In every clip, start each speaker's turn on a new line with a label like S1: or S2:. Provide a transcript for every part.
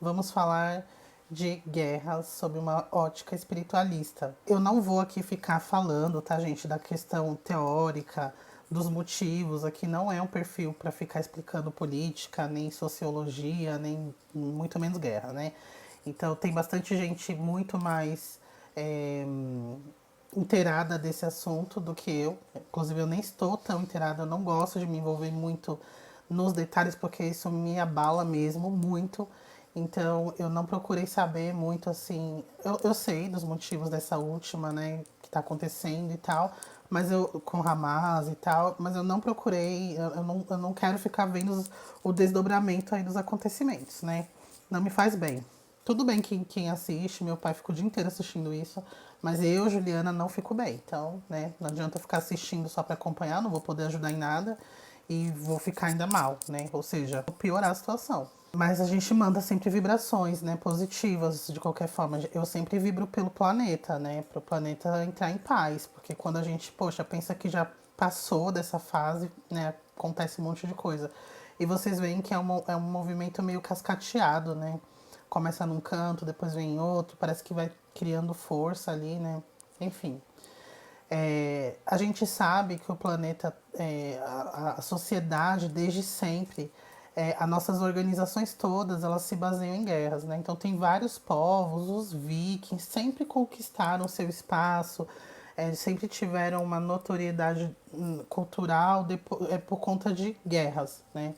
S1: vamos falar de guerras sob uma ótica espiritualista. Eu não vou aqui ficar falando, tá, gente, da questão teórica, dos motivos. Aqui não é um perfil para ficar explicando política, nem sociologia, nem muito menos guerra, né? Então tem bastante gente muito mais é, inteirada desse assunto do que eu. Inclusive eu nem estou tão inteirada, eu não gosto de me envolver muito nos detalhes porque isso me abala mesmo muito. Então eu não procurei saber muito assim. Eu sei dos motivos dessa última, né, que tá acontecendo e tal, mas eu com Hamas e tal, mas eu não procurei, eu não quero ficar vendo o desdobramento aí dos acontecimentos, né? Não me faz bem. Tudo bem que quem assiste, meu pai fica o dia inteiro assistindo isso, mas eu, Juliana, não fico bem. Então, né, não adianta ficar assistindo só para acompanhar, não vou poder ajudar em nada e vou ficar ainda mal, né? Ou seja, vou piorar a situação. Mas a gente manda sempre vibrações, né, positivas de qualquer forma. Eu sempre vibro pelo planeta, né, para o planeta entrar em paz, porque quando a gente, poxa, pensa que já passou dessa fase, né, acontece um monte de coisa. E vocês veem que é um movimento meio cascateado, né? Começa num canto, depois vem em outro, parece que vai criando força ali, né? Enfim. A gente sabe que o planeta, a sociedade, desde sempre, as nossas organizações todas, elas se baseiam em guerras, né? Então tem vários povos, os vikings, sempre conquistaram seu espaço, sempre tiveram uma notoriedade cultural por conta de guerras, né?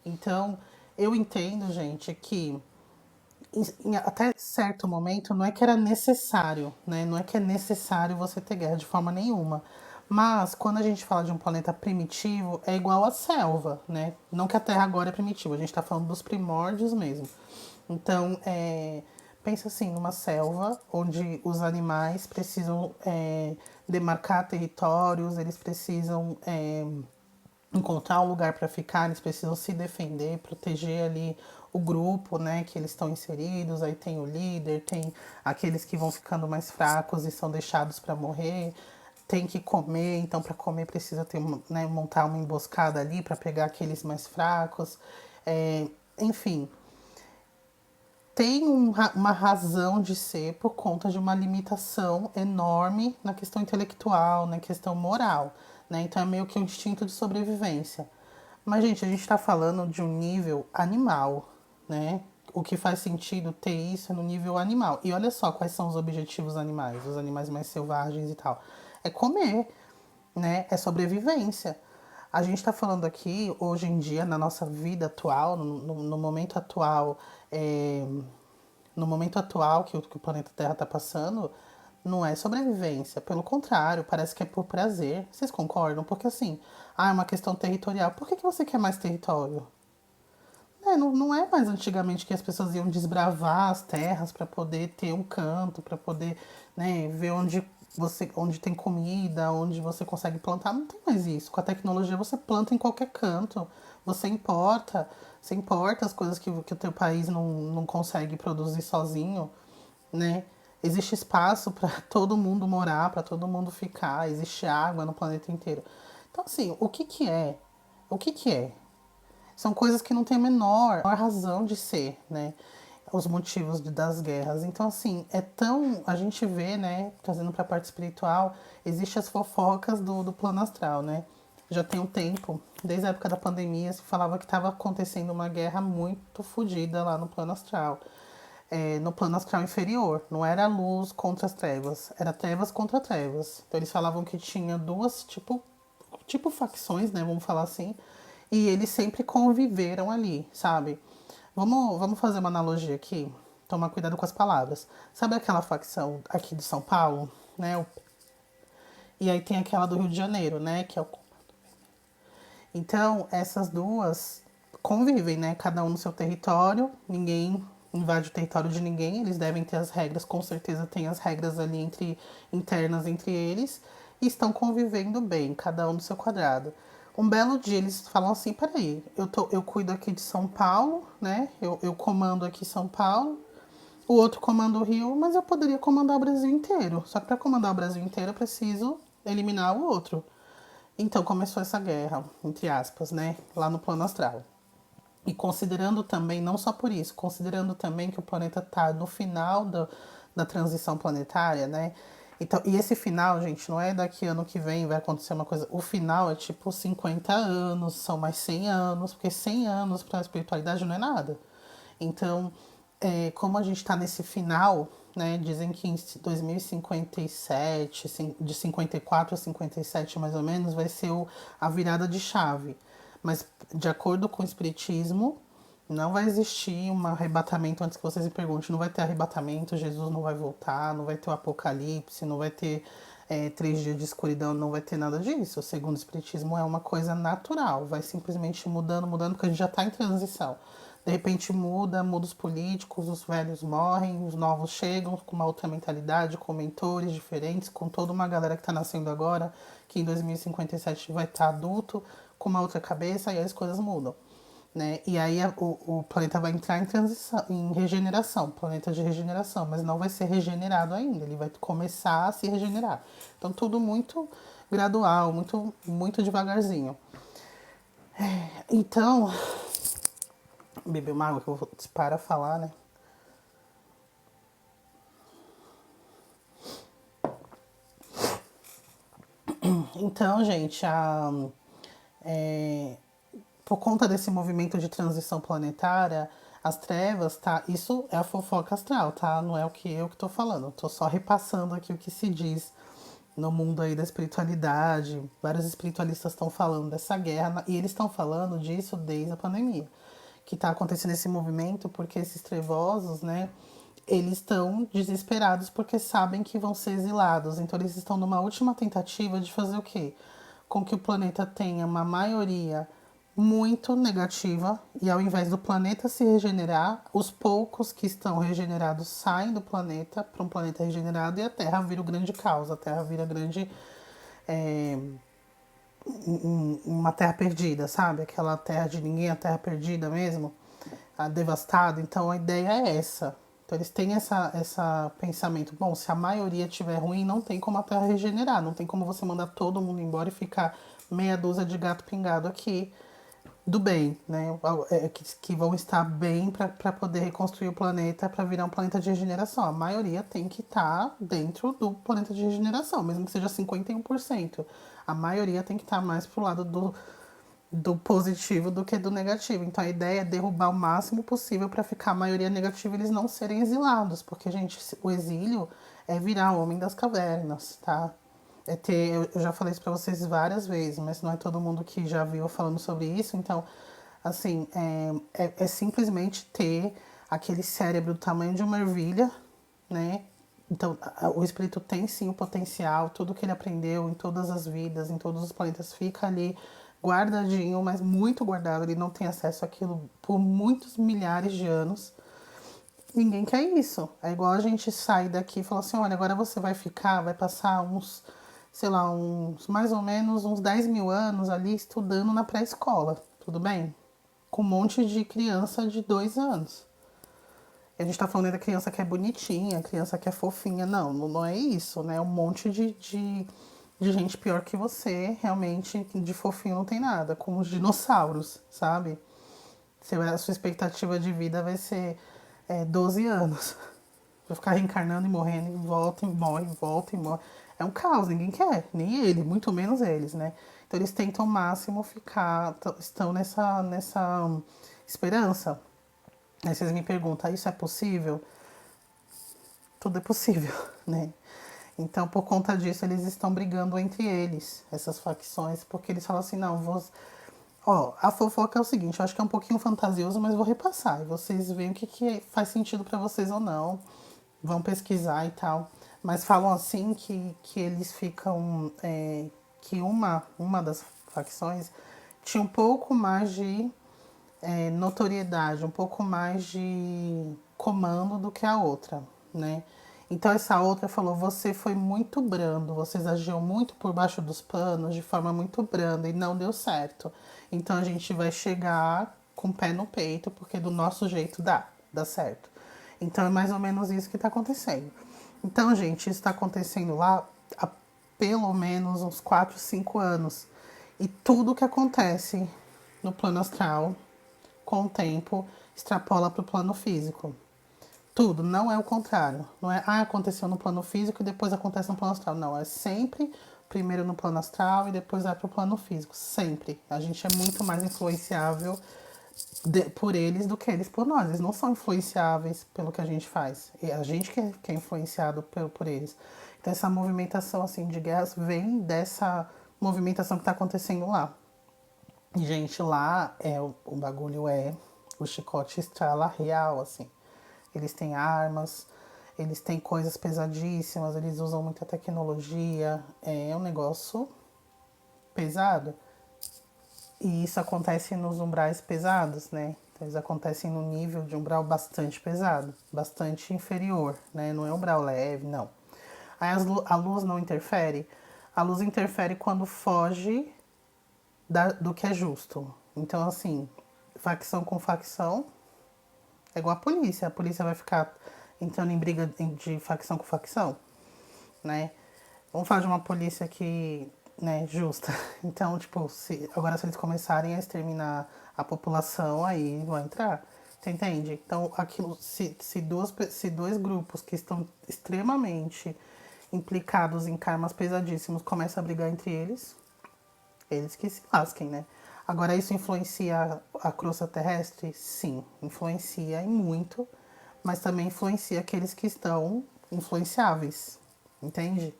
S1: Então, eu entendo, gente, que até certo momento não é que era necessário, né? Não é que é necessário você ter guerra de forma nenhuma. Mas quando a gente fala de um planeta primitivo, é igual à selva, né? Não que a Terra agora é primitiva, a gente está falando dos primórdios mesmo. Então, pensa assim, numa selva onde os animais precisam demarcar territórios, eles precisam encontrar um lugar para ficar, eles precisam se defender, proteger ali o grupo, né, que eles estão inseridos. Aí tem o líder, tem aqueles que vão ficando mais fracos e são deixados para morrer. Tem que comer, então para comer precisa ter, né, montar uma emboscada ali para pegar aqueles mais fracos. Enfim, tem uma razão de ser por conta de uma limitação enorme na questão intelectual, na questão moral, né? Então é meio que um instinto de sobrevivência. Mas, gente, a gente está falando de um nível animal, né? O que faz sentido ter isso no nível animal. E olha só quais são os objetivos animais, os animais mais selvagens e tal. É comer, né? É sobrevivência. A gente está falando aqui, hoje em dia, na nossa vida atual, no momento atual, é, no momento atual que o planeta Terra está passando, não é sobrevivência. Pelo contrário, parece que é por prazer. Vocês concordam? Porque assim, é uma questão territorial. Por que você quer mais território? Não é mais antigamente que as pessoas iam desbravar as terras para poder ter um canto, para poder, né, ver onde tem comida, onde você consegue plantar. Não tem mais isso. Com a tecnologia você planta em qualquer canto. Você importa as coisas que o teu país não consegue produzir sozinho, né? Existe espaço para todo mundo morar, para todo mundo ficar, existe água no planeta inteiro. Então, assim, o que que é? O que que é? São coisas que não têm a menor razão de ser, né? Os motivos das guerras. Então, assim, é tão. A gente vê, né? Trazendo para a parte espiritual, existem as fofocas do plano astral, né? Já tem um tempo, desde a época da pandemia, se falava que estava acontecendo uma guerra muito fodida lá no plano astral. No plano astral inferior. Não era luz contra as trevas, era trevas contra trevas. Então eles falavam que tinha duas, tipo facções, né? Vamos falar assim. E eles sempre conviveram ali, sabe? Vamos fazer uma analogia aqui. Tomar cuidado com as palavras. Sabe aquela facção aqui de São Paulo, né? E aí tem aquela do Rio de Janeiro, né? Que é o... Então, essas duas convivem, né? Cada um no seu território, ninguém invade o território de ninguém, eles devem ter as regras, com certeza tem as regras ali internas entre eles, e estão convivendo bem, cada um no seu quadrado. Um belo dia eles falam assim, peraí, eu cuido aqui de São Paulo, né? Eu comando aqui São Paulo, o outro comanda o Rio, mas eu poderia comandar o Brasil inteiro. Só que para comandar o Brasil inteiro eu preciso eliminar o outro. Então começou essa guerra, entre aspas, né? Lá no plano astral. E considerando também, não só por isso, considerando também que o planeta está no final da transição planetária, né? Então, e esse final, gente, não é daqui ano que vem vai acontecer uma coisa. O final é tipo 50 anos, são mais 100 anos, porque 100 anos para a espiritualidade não é nada. Então, como a gente está nesse final, né? Dizem que em 2057, de 54 a 57 mais ou menos, vai ser a virada de chave. Mas, de acordo com o Espiritismo, não vai existir um arrebatamento, antes que vocês me perguntem, não vai ter arrebatamento, Jesus não vai voltar, não vai ter o apocalipse, não vai ter 3 dias de escuridão, não vai ter nada disso. Segundo o Espiritismo, é uma coisa natural, vai simplesmente mudando, mudando, porque a gente já está em transição. De repente muda os políticos, os velhos morrem, os novos chegam com uma outra mentalidade, com mentores diferentes, com toda uma galera que está nascendo agora, que em 2057 vai estar adulto, com uma outra cabeça, e as coisas mudam. Né? E aí o planeta vai entrar em transição, em regeneração, planeta de regeneração, mas não vai ser regenerado ainda, ele vai começar a se regenerar. Então tudo muito gradual, muito, muito devagarzinho. Então, beber uma água que eu vou para falar, né? Então, gente, é, por conta desse movimento de transição planetária, as trevas, tá? Isso é a fofoca astral, tá? Não é o que eu que tô falando. Eu tô só repassando aqui o que se diz no mundo aí da espiritualidade. Vários espiritualistas estão falando dessa guerra e eles estão falando disso desde a pandemia. Que tá acontecendo esse movimento porque esses trevosos, né? Eles estão desesperados porque sabem que vão ser exilados. Então eles estão numa última tentativa de fazer o quê? Com que o planeta tenha uma maioria muito negativa e ao invés do planeta se regenerar, os poucos que estão regenerados saem do planeta para um planeta regenerado e a Terra vira o grande caos, a Terra vira grande é, uma terra perdida, sabe? Aquela terra de ninguém, a terra perdida mesmo, a devastada. Então a ideia é essa. Então eles têm essa pensamento, bom, se a maioria estiver ruim, não tem como a terra regenerar, não tem como você mandar todo mundo embora e ficar meia dúzia de gato pingado aqui do bem, né? Que vão estar bem para poder reconstruir o planeta para virar um planeta de regeneração. A maioria tem que estar dentro do planeta de regeneração, mesmo que seja 51%. A maioria tem que estar mais pro lado do positivo do que do negativo. Então a ideia é derrubar o máximo possível para ficar a maioria negativa e eles não serem exilados, porque, gente, o exílio é virar o homem das cavernas, tá? Eu já falei isso pra vocês várias vezes, mas não é todo mundo que já viu falando sobre isso. Então, assim, é simplesmente ter aquele cérebro do tamanho de uma ervilha, né? Então, o espírito tem sim o potencial, tudo que ele aprendeu em todas as vidas, em todos os planetas, fica ali guardadinho, mas muito guardado. Ele não tem acesso àquilo por muitos milhares de anos. Ninguém quer isso. É igual a gente sair daqui e falar assim, olha, agora você vai ficar, vai passar uns, sei lá, mais ou menos uns 10 mil anos ali estudando na pré-escola, tudo bem? Com um monte de criança de 2 anos. E a gente tá falando da criança que é bonitinha, criança que é fofinha. Não, não é isso, né? Um monte de gente pior que você, realmente, de fofinho não tem nada. Como os dinossauros, sabe? A sua expectativa de vida vai ser 12 anos. Vai ficar reencarnando e morrendo, e volta e morre, volta e morre. É um caos, ninguém quer, nem ele, muito menos eles, né? Então eles tentam ao máximo ficar, estão nessa esperança. Aí vocês me perguntam, isso é possível? Tudo é possível, né? Então, por conta disso, eles estão brigando entre eles, essas facções, porque eles falam assim, não, ó, a fofoca é o seguinte, eu acho que é um pouquinho fantasioso, mas vou repassar. E vocês veem o que faz sentido pra vocês ou não. Vão pesquisar e tal. Mas falam assim que eles ficam. Que uma das facções tinha um pouco mais de notoriedade, um pouco mais de comando do que a outra, né? Então essa outra falou: você foi muito brando, vocês agiam muito por baixo dos panos, de forma muito branda e não deu certo. Então a gente vai chegar com o pé no peito, porque do nosso jeito dá certo. Então é mais ou menos isso que está acontecendo. Então, gente, isso está acontecendo lá há pelo menos uns 4, 5 anos. E tudo que acontece no plano astral com o tempo, extrapola para o plano físico. Tudo, não é o contrário. Não é, aconteceu no plano físico e depois acontece no plano astral. Não, é sempre primeiro no plano astral e depois vai pro plano físico. Sempre. A gente é muito mais influenciável por eles do que eles por nós. Eles não são influenciáveis pelo que a gente faz. É a gente que é influenciado por eles. Então essa movimentação assim de guerras vem dessa movimentação que está acontecendo lá. E, gente, lá o bagulho o chicote estrala real, assim. Eles têm armas, eles têm coisas pesadíssimas, eles usam muita tecnologia. É um negócio pesado. E isso acontece nos umbrais pesados, né? Então, eles acontecem no nível de umbral bastante pesado, bastante inferior, né? Não é umbral leve, não. Aí a luz não interfere? A luz interfere quando foge do que é justo. Então, assim, facção com facção é igual a polícia. A polícia vai ficar entrando em briga de facção com facção, né? Vamos falar de uma polícia que, né, justa. Então, tipo, agora se eles começarem a exterminar a população, aí vão entrar. Você entende? Então, aquilo, se dois grupos que estão extremamente implicados em karmas pesadíssimos começam a brigar entre eles que se lasquem, né? Agora, isso influencia a crosta terrestre? Sim, influencia e muito, mas também influencia aqueles que estão influenciáveis, entende?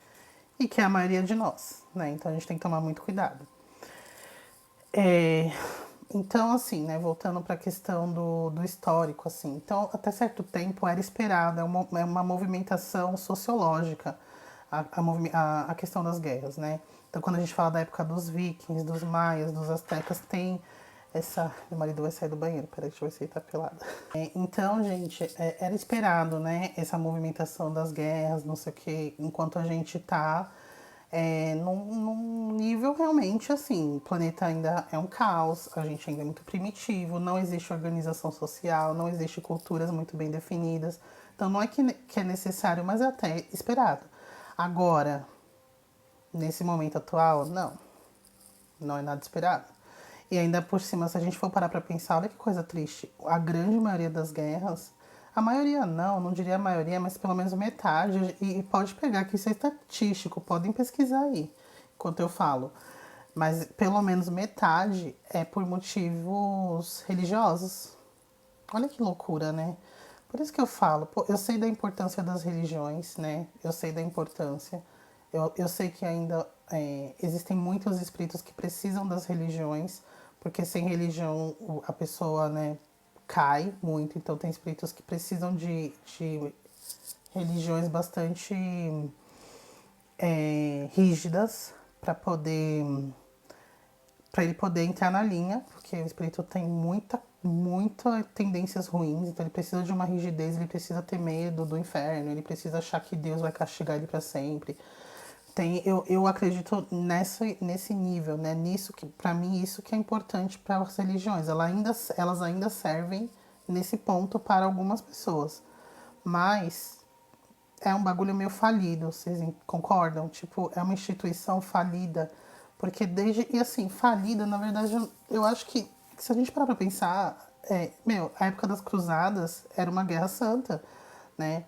S1: E que é a maioria de nós, né? Então a gente tem que tomar muito cuidado. Então, assim, né, voltando para a questão do histórico, assim, então até certo tempo era esperado, é uma movimentação sociológica a questão das guerras, né? Então, quando a gente fala da época dos vikings, dos maias, dos astecas, tem essa... Meu marido vai sair do banheiro, peraí, deixa eu ver se ele tá pelado. Então, gente, era esperado, né, essa movimentação das guerras, não sei o quê, enquanto a gente tá num nível realmente assim, o planeta ainda é um caos, a gente ainda é muito primitivo, não existe organização social, não existe culturas muito bem definidas. Então não é que é necessário, mas é até esperado. Agora, nesse momento atual, não é nada esperado. E ainda por cima, se a gente for parar pra pensar, olha que coisa triste, a grande maioria das guerras, a maioria não diria a maioria, mas pelo menos metade, e pode pegar que isso é estatístico, podem pesquisar aí, enquanto eu falo. Mas pelo menos metade é por motivos religiosos. Olha que loucura, né? Por isso que eu falo, pô, eu sei da importância das religiões, né? Eu sei da importância. Eu sei que ainda existem muitos espíritos que precisam das religiões, porque sem religião a pessoa, né, cai muito. Então tem espíritos que precisam de religiões bastante rígidas para ele poder entrar na linha, porque o espírito tem muita tendências ruins, então ele precisa de uma rigidez, ele precisa ter medo do inferno, ele precisa achar que Deus vai castigar ele para sempre. Eu acredito nesse nível, né? Nisso que, para mim, isso que é importante para as religiões. Elas ainda servem nesse ponto para algumas pessoas, mas é um bagulho meio falido, vocês concordam? Tipo, é uma instituição falida. Porque e assim, falida, na verdade, eu acho que, se a gente parar pra pensar, a época das cruzadas era uma guerra santa, né?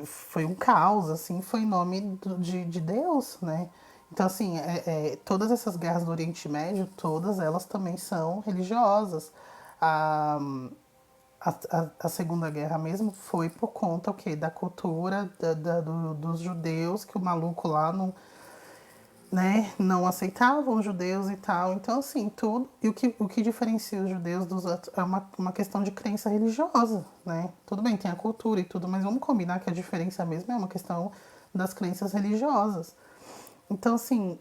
S1: Foi um caos, assim, foi em nome de Deus, né? Então, assim, todas essas guerras do Oriente Médio, todas elas também são religiosas. A, a Segunda Guerra mesmo foi por conta o quê? Da cultura dos judeus, que o maluco lá não, né, não aceitavam os judeus e tal. Então, assim, tudo. E o que diferencia os judeus dos outros é uma questão de crença religiosa, né? Tudo bem, tem a cultura e tudo, mas vamos combinar que a diferença mesmo é uma questão das crenças religiosas. Então, assim,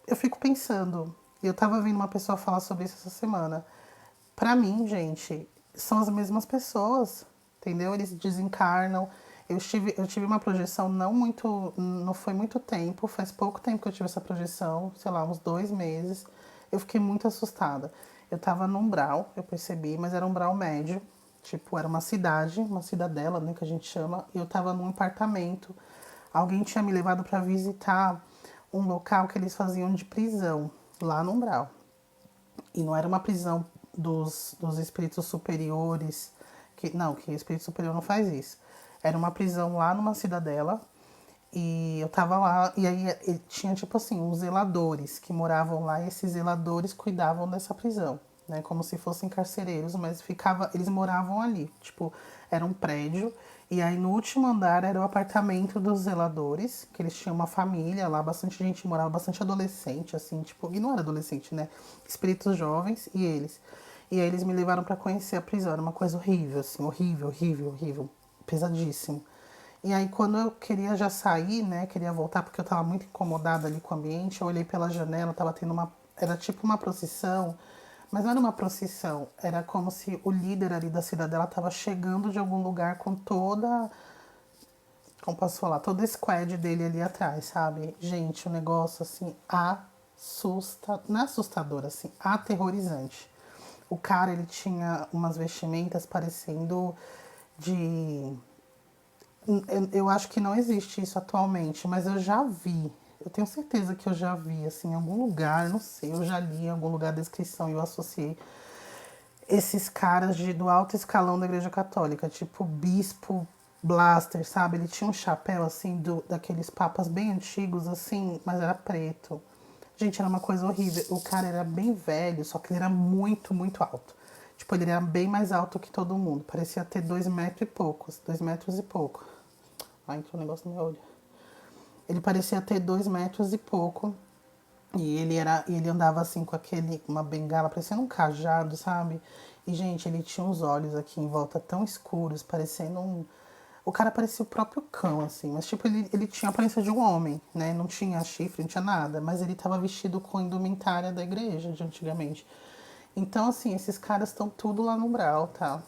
S1: eu fico pensando, e eu tava vendo uma pessoa falar sobre isso essa semana. Pra mim, gente, são as mesmas pessoas, entendeu? Eles desencarnam. Eu tive uma projeção não foi muito tempo, faz pouco tempo que eu tive essa projeção, sei lá, uns 2 meses. Eu fiquei muito assustada. Eu tava no umbral, eu percebi, mas era um umbral médio. Tipo, era uma cidade, uma cidadela, né, que a gente chama. E eu tava num apartamento. Alguém tinha me levado para visitar um local que eles faziam de prisão, lá no umbral. E não era uma prisão dos espíritos superiores. Que espírito superior não faz isso. Era uma prisão lá numa cidadela. E eu tava lá, e aí tinha tipo assim, os zeladores que moravam lá, e esses zeladores cuidavam dessa prisão, né? Como se fossem carcereiros, mas eles moravam ali. Tipo, era um prédio, e aí no último andar era o apartamento dos zeladores, que eles tinham uma família lá, bastante gente morava, bastante adolescente, assim, tipo, e não era adolescente, né? Espíritos jovens e eles. E aí eles me levaram pra conhecer a prisão, era uma coisa horrível, assim, horrível, horrível, horrível, pesadíssimo. E aí, quando eu queria já sair, né, queria voltar porque eu tava muito incomodada ali com o ambiente, eu olhei pela janela, tava tendo uma. Era tipo uma procissão, mas não era uma procissão, era como se o líder ali da cidadela tava chegando de algum lugar com toda. Como posso falar? Todo o squad dele ali atrás, sabe? Gente, um negócio assim, não é assustador, assim, aterrorizante. O cara, ele tinha umas vestimentas parecendo de eu acho que não existe isso atualmente, mas eu já vi. Eu tenho certeza que eu já vi, assim, em algum lugar, não sei, eu já li em algum lugar a descrição e eu associei esses caras do alto escalão da Igreja Católica, tipo Bispo Blaster, sabe? Ele tinha um chapéu, assim, daqueles papas bem antigos, assim, mas era preto. Gente, era uma coisa horrível. O cara era bem velho, só que ele era muito, muito alto. Tipo, ele era bem mais alto que todo mundo. Parecia ter 2 metros e poucos, 2 metros e pouco. Ai, entrou um negócio no meu olho. Ele parecia ter 2 metros e pouco. E ele andava assim com uma bengala, parecendo um cajado, sabe? E, gente, ele tinha uns olhos aqui em volta tão escuros, parecendo um. O cara parecia o próprio cão, assim. Mas, tipo, ele tinha a aparência de um homem, né? Não tinha chifre, não tinha nada. Mas ele tava vestido com a indumentária da igreja de antigamente. Então, assim, esses caras estão tudo lá no umbral, tá?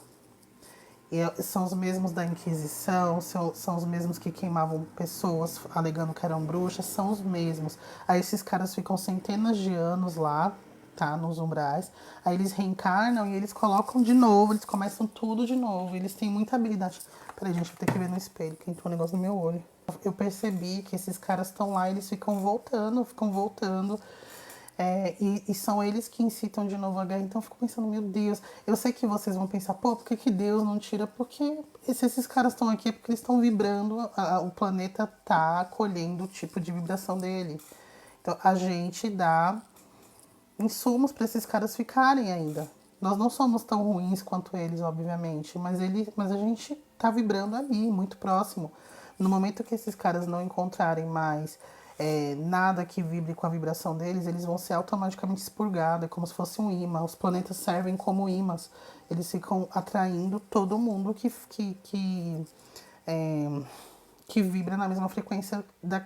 S1: E são os mesmos da Inquisição, são os mesmos que queimavam pessoas alegando que eram bruxas, são os mesmos. Aí esses caras ficam centenas de anos lá, tá, nos umbrais. Aí eles reencarnam e eles colocam de novo, eles começam tudo de novo. Eles têm muita habilidade. Peraí, gente, vou ter que ver no espelho, que entrou um negócio no meu olho. Eu percebi que esses caras estão lá e eles ficam voltando, ficam voltando. E são eles que incitam de novo a guerra. Então eu fico pensando, meu Deus, eu sei que vocês vão pensar, pô, por que Deus não tira? Porque se esses caras estão aqui é porque eles estão vibrando, o planeta tá acolhendo o tipo de vibração dele. Então a gente dá insumos para esses caras ficarem ainda. Nós não somos tão ruins quanto eles, obviamente, mas a gente tá vibrando ali, muito próximo. No momento que esses caras não encontrarem mais nada que vibre com a vibração deles, eles vão ser automaticamente expurgados, é como se fosse um imã. Os planetas servem como imãs. Eles ficam atraindo todo mundo que vibra na mesma frequência da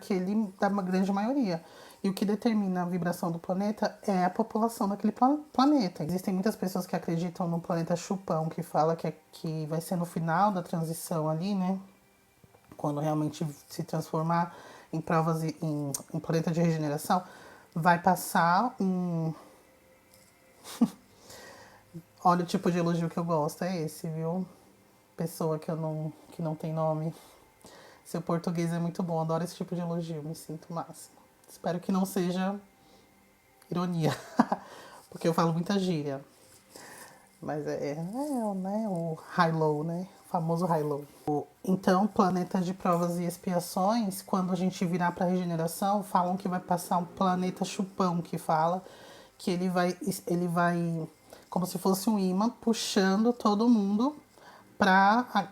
S1: grande maioria. E o que determina a vibração do planeta é a população daquele planeta. Existem muitas pessoas que acreditam no planeta chupão, que fala que vai ser no final da transição ali, né? Quando realmente se transformar em provas em planeta de regeneração, vai passar um. Olha o tipo de elogio que eu gosto, é esse, viu? Pessoa que não tem nome. Seu português é muito bom, adoro esse tipo de elogio, me sinto máximo. Espero que não seja ironia, porque eu falo muita gíria. Mas né, o high-low, né? O famoso high-low. Então, planeta de provas e expiações, quando a gente virar para regeneração, falam que vai passar um planeta chupão, que fala que ele vai como se fosse um imã puxando todo mundo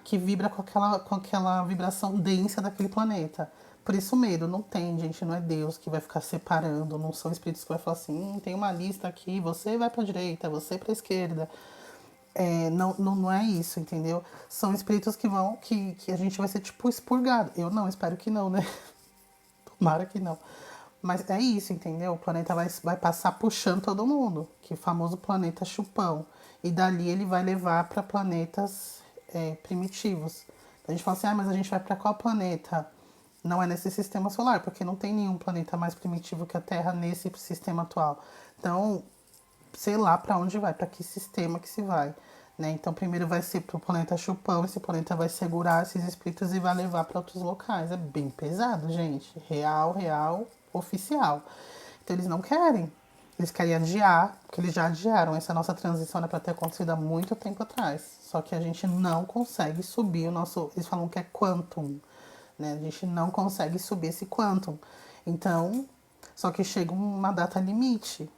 S1: que vibra com aquela vibração densa daquele planeta. Por isso medo, não tem, gente, não é Deus que vai ficar separando, não são espíritos que vai falar assim, tem uma lista aqui, você vai pra direita, você pra esquerda. Não é isso, entendeu? São espíritos que a gente vai ser tipo expurgado. Eu não, espero que não, né? Tomara que não. Mas é isso, entendeu? O planeta vai passar puxando todo mundo, que é o famoso planeta chupão. E dali ele vai levar para planetas primitivos. A gente fala assim, mas a gente vai para qual planeta? Não é nesse sistema solar, porque não tem nenhum planeta mais primitivo que a Terra nesse sistema atual. Então, sei lá para onde vai, para que sistema que se vai. Né? Então, primeiro vai ser para o planeta Chupão, esse planeta vai segurar esses espíritos e vai levar para outros locais. É bem pesado, gente. Real, real, oficial. Então, eles não querem. Eles querem adiar, porque eles já adiaram. Essa nossa transição era para ter acontecido há muito tempo atrás. Só que a gente não consegue subir o nosso. Eles falam que é quantum, né? A gente não consegue subir esse quantum. Então, só que chega uma data limite.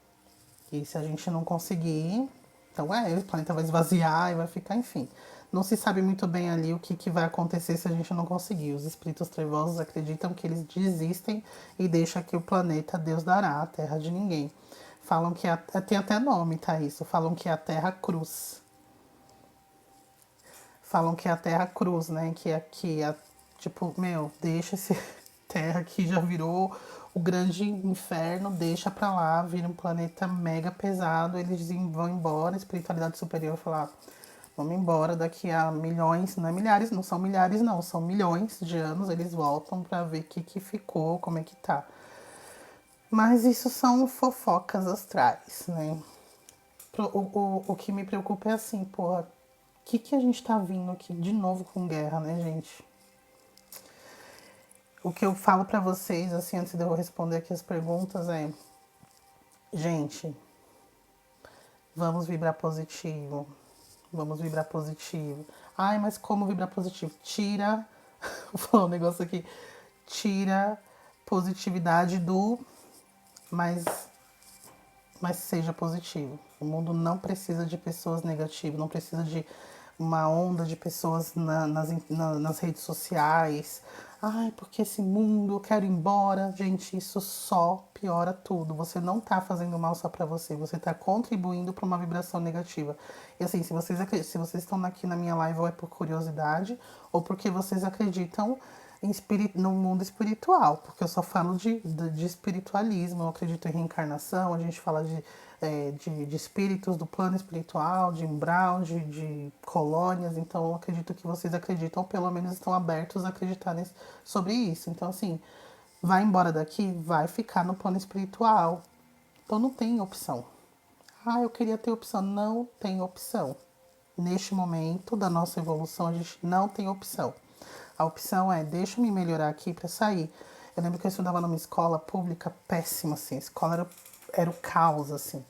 S1: E se a gente não conseguir, então o planeta vai esvaziar e vai ficar, enfim. Não se sabe muito bem ali o que vai acontecer se a gente não conseguir. Os espíritos trevosos acreditam que eles desistem e deixam que o planeta Deus dará, a terra de ninguém. Falam que tem até nome, tá isso? Falam que é a Terra Cruz. Falam que é a Terra Cruz, né? Que aqui é tipo, meu, deixa esse Terra que já virou o grande inferno, deixa pra lá, vira um planeta mega pesado, eles vão embora, a espiritualidade superior falar, vamos embora daqui a milhões, não é milhares, não são milhares não, são milhões de anos, eles voltam pra ver o que ficou, como é que tá. Mas isso são fofocas astrais, né? O que me preocupa é assim, porra, o que a gente tá vindo aqui de novo com guerra, né, gente? O que eu falo pra vocês, assim, antes de eu responder aqui as perguntas é... Gente, vamos vibrar positivo. Vamos vibrar positivo. Ai, mas como vibrar positivo? Tira... Vou falar um negócio aqui. Tira positividade do... Mas seja positivo. O mundo não precisa de pessoas negativas, não precisa de uma onda de pessoas nas redes sociais. Ai, porque esse mundo, eu quero ir embora. Gente, isso só piora tudo. Você não tá fazendo mal só pra você tá contribuindo pra uma vibração negativa. E assim, se vocês estão aqui na minha live ou é por curiosidade, ou porque vocês acreditam no mundo espiritual, porque eu só falo de espiritualismo, eu acredito em reencarnação, a gente fala de espíritos do plano espiritual, de umbral, de colônias, então eu acredito que vocês acreditam, ou pelo menos estão abertos a acreditar sobre isso. Então, assim, vai embora daqui, vai ficar no plano espiritual. Então não tem opção. Ah, eu queria ter opção. Não tem opção. Neste momento da nossa evolução, a gente não tem opção. A opção é, deixa eu me melhorar aqui para sair. Eu lembro que eu estudava numa escola pública péssima, assim. A escola era o caos, assim.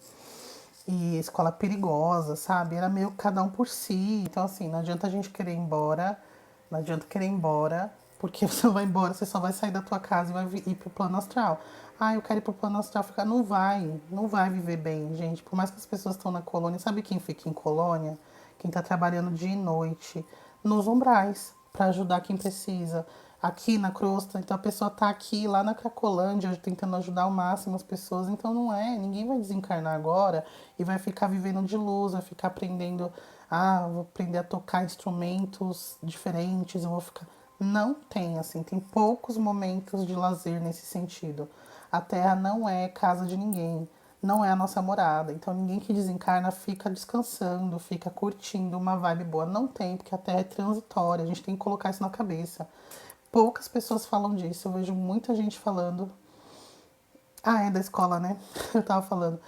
S1: E escola perigosa, sabe? Era meio cada um por si. Então, assim, não adianta a gente querer ir embora. Não adianta querer ir embora, porque você vai embora, você só vai sair da tua casa e vai ir pro plano astral. Ah, eu quero ir pro plano astral ficar. Não vai viver bem, gente. Por mais que as pessoas estão na colônia, sabe quem fica em colônia? Quem tá trabalhando dia e noite nos umbrais para ajudar quem precisa. Aqui na crosta, então a pessoa tá aqui lá na Cracolândia tentando ajudar ao máximo as pessoas, então não é, ninguém vai desencarnar agora e vai ficar vivendo de luz, vai ficar aprendendo, vou aprender a tocar instrumentos diferentes, eu vou ficar. Não tem, assim, tem poucos momentos de lazer nesse sentido. A Terra não é casa de ninguém, não é a nossa morada. Então ninguém que desencarna fica descansando, fica curtindo uma vibe boa. Não tem, porque a Terra é transitória, a gente tem que colocar isso na cabeça. Poucas pessoas falam disso, eu vejo muita gente falando. Ah, é da escola, né? Eu tava falando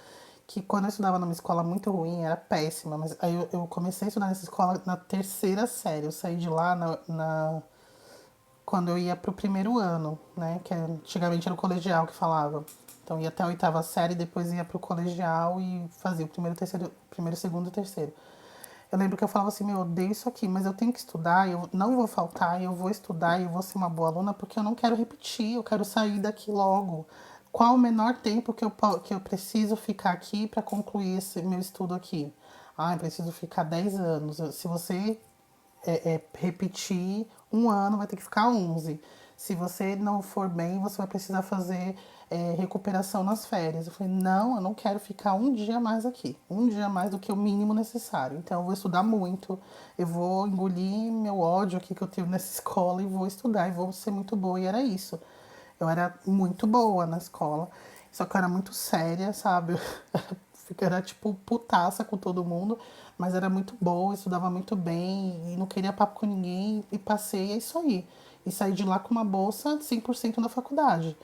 S1: que quando eu estudava numa escola muito ruim, era péssima, mas aí eu comecei a estudar nessa escola na terceira série. Eu saí de lá quando eu ia pro primeiro ano, né? Que antigamente era o colegial que falava. Então ia até a oitava série, depois ia pro colegial e fazia o primeiro, segundo e terceiro. Eu lembro que eu falava assim, meu, eu odeio isso aqui, mas eu tenho que estudar, eu não vou faltar, eu vou estudar e eu vou ser uma boa aluna, porque eu não quero repetir, eu quero sair daqui logo. Qual o menor tempo que eu preciso ficar aqui para concluir esse meu estudo aqui? Ah, eu preciso ficar 10 anos. Se você repetir um ano, vai ter que ficar 11. Se você não for bem, você vai precisar fazer recuperação nas férias. Eu falei, não, eu não quero ficar um dia mais aqui. Um dia mais do que o mínimo necessário. Então, eu vou estudar muito. Eu vou engolir meu ódio aqui que eu tive nessa escola e vou estudar. E vou ser muito boa. E era isso. Eu era muito boa na escola. Só que eu era muito séria, sabe? Era tipo putaça com todo mundo, mas era muito boa, estudava muito bem e não queria papo com ninguém e passei, é isso aí. E saí de lá com uma bolsa de 100% da faculdade.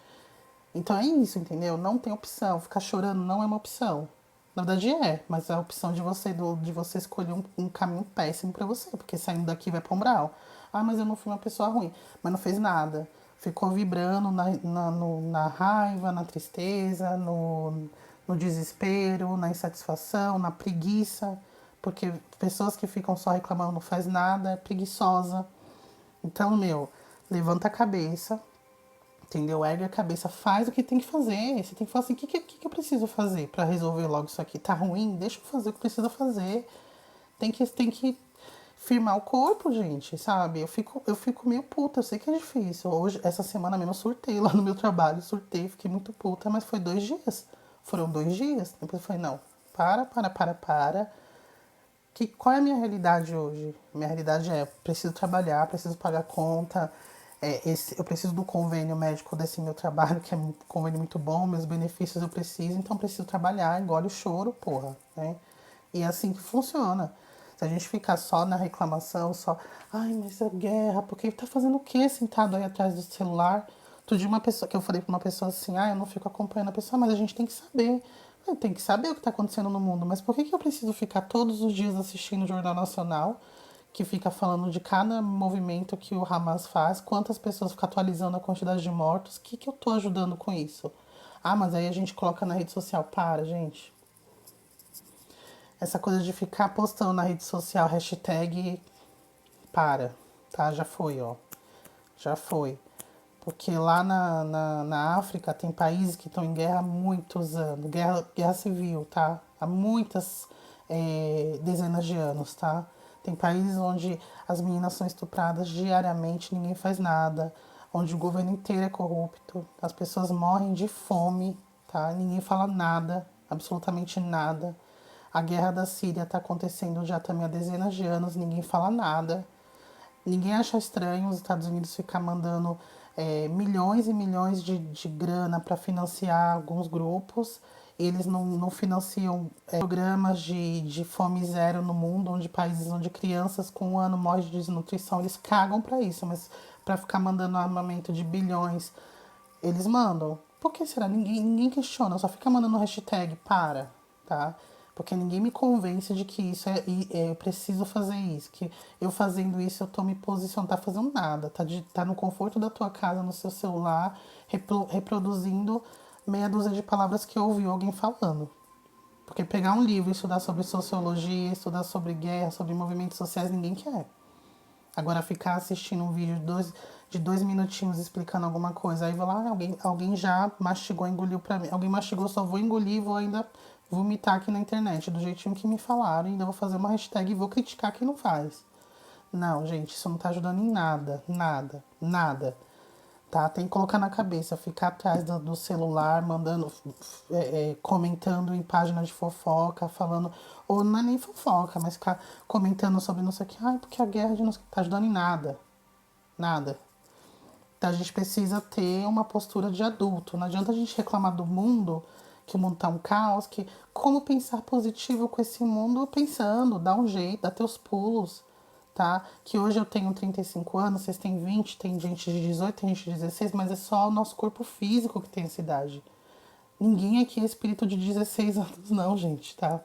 S1: Então é isso, entendeu? Não tem opção. Ficar chorando não é uma opção. Na verdade é, mas é a opção de você escolher um caminho péssimo pra você, porque saindo daqui vai pra umbral. Ah, mas eu não fui uma pessoa ruim, mas não fez nada. Ficou vibrando na raiva, na tristeza, no desespero, na insatisfação, na preguiça, porque pessoas que ficam só reclamando não faz nada, é preguiçosa. Então, levanta a cabeça, entendeu? Ergue a cabeça, faz o que tem que fazer. Você tem que falar assim, o que eu preciso fazer para resolver logo isso aqui? Tá ruim? Deixa eu fazer o que precisa fazer. Tem que firmar o corpo, gente, sabe? Eu fico meio puta, eu sei que é difícil. Hoje, essa semana mesmo, eu surtei lá no meu trabalho, surtei, fiquei muito puta, mas foi 2 dias. Foram 2 dias. Depois eu falei, não, para. Qual é a minha realidade hoje? Minha realidade é, preciso trabalhar, preciso pagar conta, eu preciso do convênio médico desse meu trabalho, que é um convênio muito bom, meus benefícios eu preciso, então preciso trabalhar, engole o choro, porra, né? E é assim que funciona. Se a gente ficar só na reclamação, só, ai, mas a guerra, porque tá fazendo o quê sentado aí atrás do celular? Outro dia uma pessoa, que eu falei pra uma pessoa assim, eu não fico acompanhando a pessoa, mas a gente tem que saber. Tem que saber o que está acontecendo no mundo, mas por que eu preciso ficar todos os dias assistindo o Jornal Nacional, que fica falando de cada movimento que o Hamas faz, quantas pessoas ficam atualizando a quantidade de mortos, o que eu estou ajudando com isso? Mas aí a gente coloca na rede social, para, gente. Essa coisa de ficar postando na rede social, hashtag, para, tá? Já foi, ó. Já foi. Porque lá na África tem países que estão em guerra há muitos anos, guerra civil, tá? Há muitas dezenas de anos, tá? Tem países onde as meninas são estupradas diariamente, ninguém faz nada, onde o governo inteiro é corrupto, as pessoas morrem de fome, tá? Ninguém fala nada, absolutamente nada. A guerra da Síria está acontecendo já também há dezenas de anos, ninguém fala nada. Ninguém acha estranho os Estados Unidos ficar mandando milhões e milhões de grana para financiar alguns grupos. Eles não financiam programas de fome zero no mundo, onde países onde crianças com 1 ano morrem de desnutrição. Eles cagam para isso, mas para ficar mandando armamento de bilhões, eles mandam. Por que será? Ninguém questiona, só fica mandando hashtag para, tá? Porque ninguém me convence de que isso eu preciso fazer isso, que eu fazendo isso eu tô me posicionando, tá fazendo nada, tá no conforto da tua casa, no seu celular, reproduzindo meia dúzia de palavras que eu ouvi alguém falando. Porque pegar um livro, estudar sobre sociologia, estudar sobre guerra, sobre movimentos sociais, ninguém quer. Agora ficar assistindo um vídeo de 2 minutinhos explicando alguma coisa, aí vai lá, alguém já mastigou, engoliu pra mim. Alguém mastigou, só vou engolir, vou ainda vomitar aqui na internet, do jeitinho que me falaram, ainda vou fazer uma hashtag e vou criticar quem não faz. Não, gente, isso não tá ajudando em nada, nada. Tá? Tem que colocar na cabeça, ficar atrás do celular, mandando, comentando em páginas de fofoca, falando, ou não é nem fofoca, mas ficar comentando sobre não sei o que, porque a guerra de não sei o que tá ajudando em nada. Então a gente precisa ter uma postura de adulto. Não adianta a gente reclamar do mundo, que o mundo tá um caos, que como pensar positivo com esse mundo pensando, dá um jeito, dá teus pulos, tá? Que hoje eu tenho 35 anos, vocês têm 20, tem gente de 18, tem gente de 16, mas é só o nosso corpo físico que tem essa idade. Ninguém aqui é espírito de 16 anos, não, gente, tá?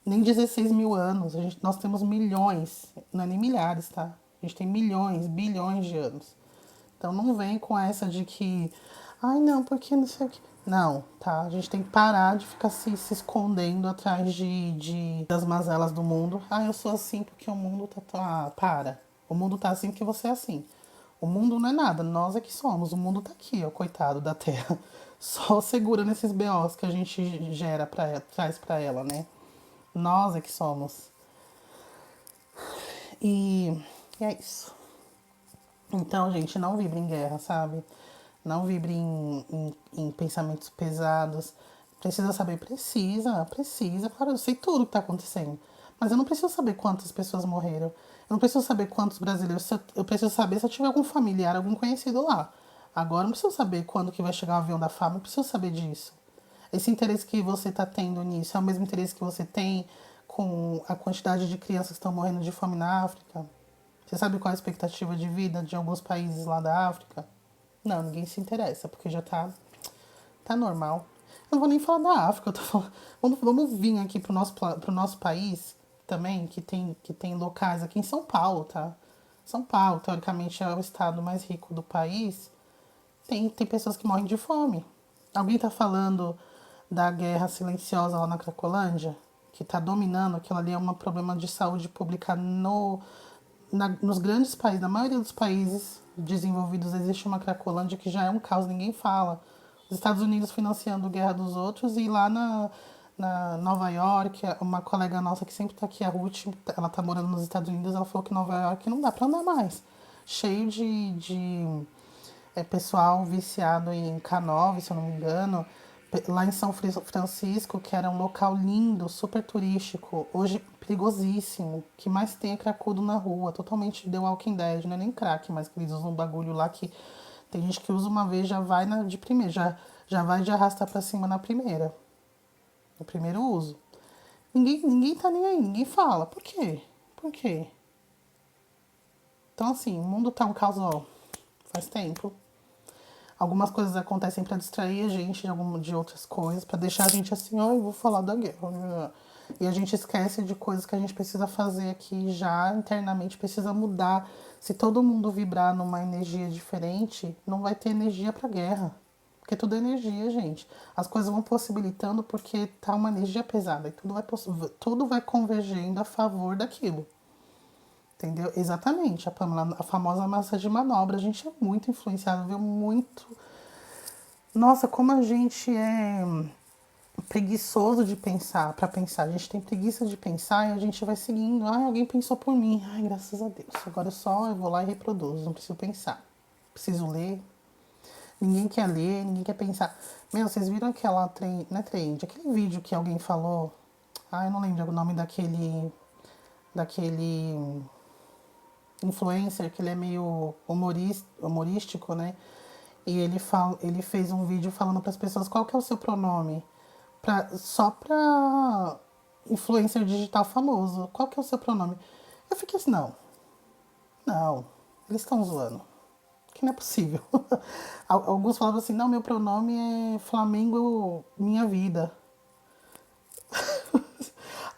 S1: Nem 16 mil anos. Nós temos milhões, não é nem milhares, tá? A gente tem milhões, bilhões de anos. Então não vem com essa de que, não, porque não sei o que. Não, tá? A gente tem que parar de ficar se escondendo atrás das mazelas do mundo. Eu sou assim porque o mundo tá. Para. O mundo tá assim porque você é assim. O mundo não é nada, nós é que somos. O mundo tá aqui, ó, coitado da Terra. Só segura nesses BOs que a gente traz pra ela, né? Nós é que somos. E é isso. Então, gente, não vibre em guerra, sabe? Não vibre em pensamentos pesados. Precisa saber? Precisa. Claro, eu sei tudo o que tá acontecendo. Mas eu não preciso saber quantas pessoas morreram. Eu não preciso saber quantos brasileiros. Eu preciso saber se eu tiver algum familiar, algum conhecido lá. Agora, eu não preciso saber quando que vai chegar o avião da FAB. Não preciso saber disso. Esse interesse que você tá tendo nisso é o mesmo interesse que você tem com a quantidade de crianças que estão morrendo de fome na África? Você sabe qual é a expectativa de vida de alguns países lá da África? Não, ninguém se interessa, porque já tá normal. Eu não vou nem falar da África, eu tô falando, vamos vir aqui pro nosso país também, que tem locais aqui em São Paulo, tá? São Paulo, teoricamente, é o estado mais rico do país. Tem pessoas que morrem de fome. Alguém tá falando, da guerra silenciosa lá na Cracolândia, que está dominando, aquilo ali é um problema de saúde pública nos grandes países, na maioria dos países desenvolvidos existe uma Cracolândia que já é um caos, ninguém fala. Os Estados Unidos financiando a guerra dos outros e lá na Nova York, uma colega nossa que sempre tá aqui, a Ruth, ela tá morando nos Estados Unidos, ela falou que Nova York não dá pra andar mais. Cheio de pessoal viciado em K9, se eu não me engano. Lá em São Francisco, que era um local lindo, super turístico, hoje perigosíssimo. O que mais tem é cracudo na rua, totalmente The Walking Dead, não é nem crack, mas que eles usam um bagulho lá que tem gente que usa uma vez já vai de primeira, já vai de arrastar pra cima na primeira. No primeiro uso. Ninguém tá nem aí, ninguém fala. Por quê? Por quê? Então, assim, o mundo tá um caos, ó, faz tempo. Algumas coisas acontecem pra distrair a gente de outras coisas, pra deixar a gente assim, ó, eu vou falar da guerra. E a gente esquece de coisas que a gente precisa fazer aqui já internamente, precisa mudar. Se todo mundo vibrar numa energia diferente, não vai ter energia pra guerra. Porque tudo é energia, gente. As coisas vão possibilitando porque tá uma energia pesada. E tudo vai convergendo a favor daquilo. Entendeu? Exatamente. A Pamela, a famosa massa de manobra. A gente é muito influenciado, viu? Muito. Nossa, como a gente é preguiçoso de pensar, para pensar. A gente tem preguiça de pensar e a gente vai seguindo. Ai, alguém pensou por mim. Ai, graças a Deus. Agora eu vou lá e reproduzo. Não preciso pensar. Preciso ler. Ninguém quer ler, ninguém quer pensar. Meu, vocês viram aquela não é trend, aquele vídeo que alguém falou. Ah, eu não lembro o nome daquele influencer, que ele é meio humorístico, né? E ele fez um vídeo falando para as pessoas qual que é o seu pronome. Só pra influencer digital famoso. Qual que é o seu pronome? Eu fiquei assim, não, eles estão zoando. Que não é possível. Alguns falavam assim, não, meu pronome é Flamengo, minha vida.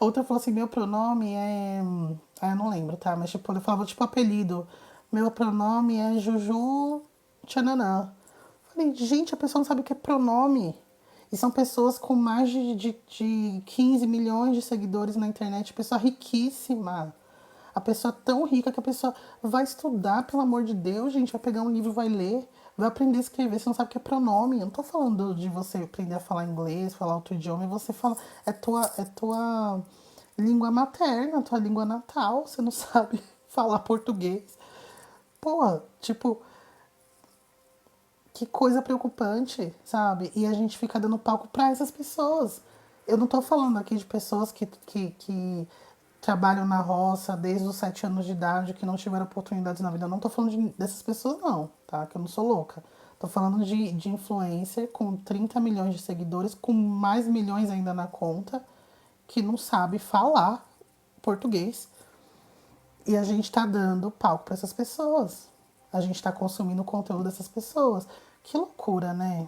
S1: Outra falou assim, meu pronome é... Ah, eu não lembro, tá? Mas tipo, ele falava tipo apelido. Meu pronome é Juju Tchananã. Falei, gente, a pessoa não sabe o que é pronome. E são pessoas com mais de 15 milhões de seguidores na internet. Pessoa riquíssima. A pessoa tão rica que a pessoa vai estudar, pelo amor de Deus, gente, vai pegar um livro, vai ler, vai aprender a escrever, você não sabe o que é pronome. Eu não tô falando de você aprender a falar inglês, falar outro idioma, e você fala, é tua língua materna, tua língua natal, você não sabe falar português. Pô, tipo, que coisa preocupante, sabe? E a gente fica dando palco para essas pessoas. Eu não tô falando aqui de pessoas que trabalham na roça desde os 7 anos de idade, que não tiveram oportunidades na vida. Eu não tô falando dessas pessoas, não, tá? Que eu não sou louca. Tô falando de influencer com 30 milhões de seguidores, com mais milhões ainda na conta, que não sabe falar português. E a gente tá dando palco para essas pessoas. A gente tá consumindo o conteúdo dessas pessoas. Que loucura, né?